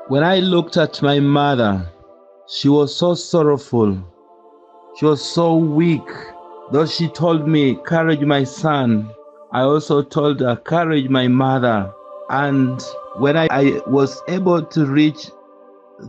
When I looked at my mother, she was so sorrowful. She was so weak. Though she told me, "Courage, my son," I also told her, "Courage, my mother." And when I was able to reach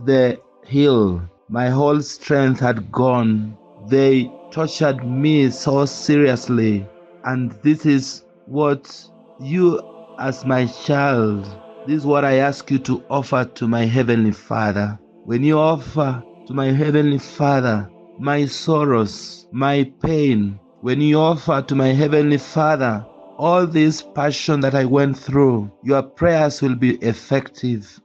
the hill, my whole strength had gone. They tortured me so seriously. And this is what you, as my child, this is what I ask you to offer to my Heavenly Father. When you offer to my Heavenly Father my sorrows, my pain, when you offer to my Heavenly Father all this passion that I went through, your prayers will be effective.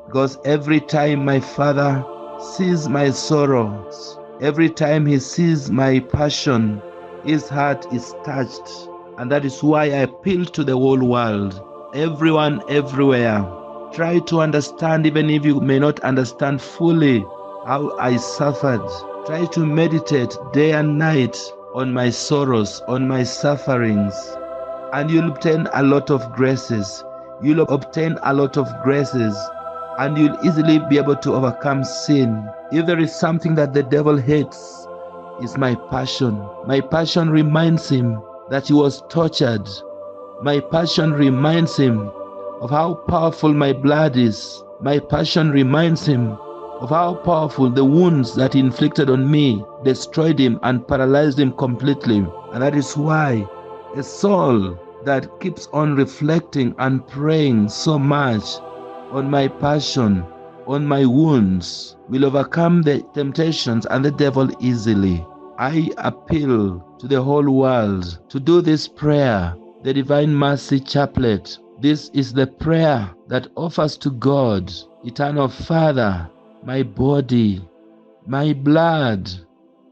Because every time my Father sees my sorrows, every time he sees my passion, his heart is touched. And that is why I appeal to the whole world, everyone, everywhere. Try to understand, even if you may not understand fully how I suffered. Try to meditate day and night on my sorrows, on my sufferings, and you'll obtain a lot of graces. You'll obtain a lot of graces, and you'll easily be able to overcome sin. If there is something that the devil hates, it's my passion. My passion reminds him that he was tortured. My passion reminds him of how powerful my blood is. My passion reminds him of how powerful the wounds that he inflicted on me destroyed him and paralyzed him completely. And that is why a soul that keeps on reflecting and praying so much on my passion, on my wounds, will overcome the temptations and the devil easily. I appeal to the whole world to do this prayer, the Divine Mercy Chaplet. This is the prayer that offers to God, Eternal Father, my body, my blood,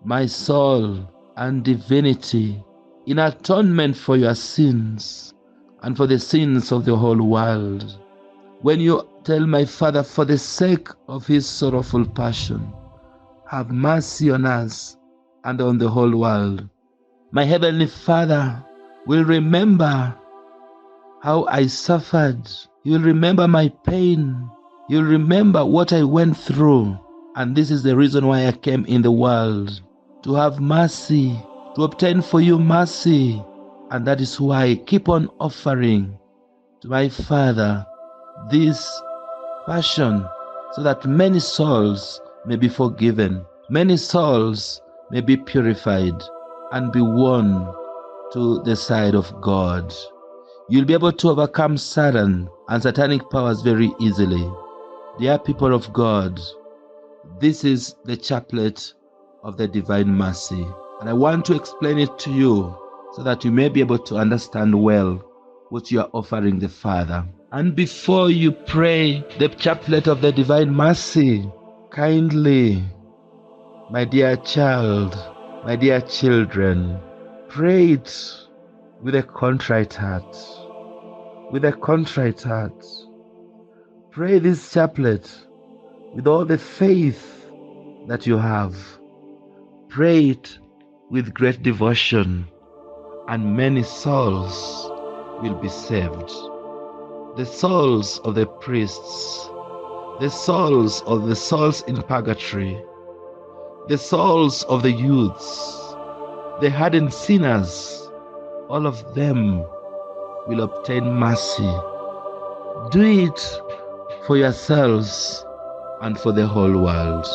my soul, and divinity, in atonement for your sins and for the sins of the whole world. When you tell my Father, for the sake of his sorrowful passion, have mercy on us and on the whole world, my Heavenly Father will remember how I suffered. He will remember my pain. He will remember what I went through. And this is the reason why I came in the world, to have mercy, to obtain for you mercy. And that is why I keep on offering to my Father this passion, so that many souls may be forgiven, many souls may be purified and be won to the side of God. You'll be able to overcome Satan and satanic powers very easily. Dear people of God, this is the chaplet of the Divine Mercy, and I want to explain it to you so that you may be able to understand well what you are offering the Father. And before you pray the chaplet of the Divine Mercy, kindly, my dear child, my dear children, pray it with a contrite heart. With a contrite heart. Pray this chaplet with all the faith that you have. Pray it with great devotion, and many souls will be saved. The souls of the priests, the souls of the souls in purgatory, the souls of the youths, the hardened sinners, all of them will obtain mercy. Do it for yourselves and for the whole world.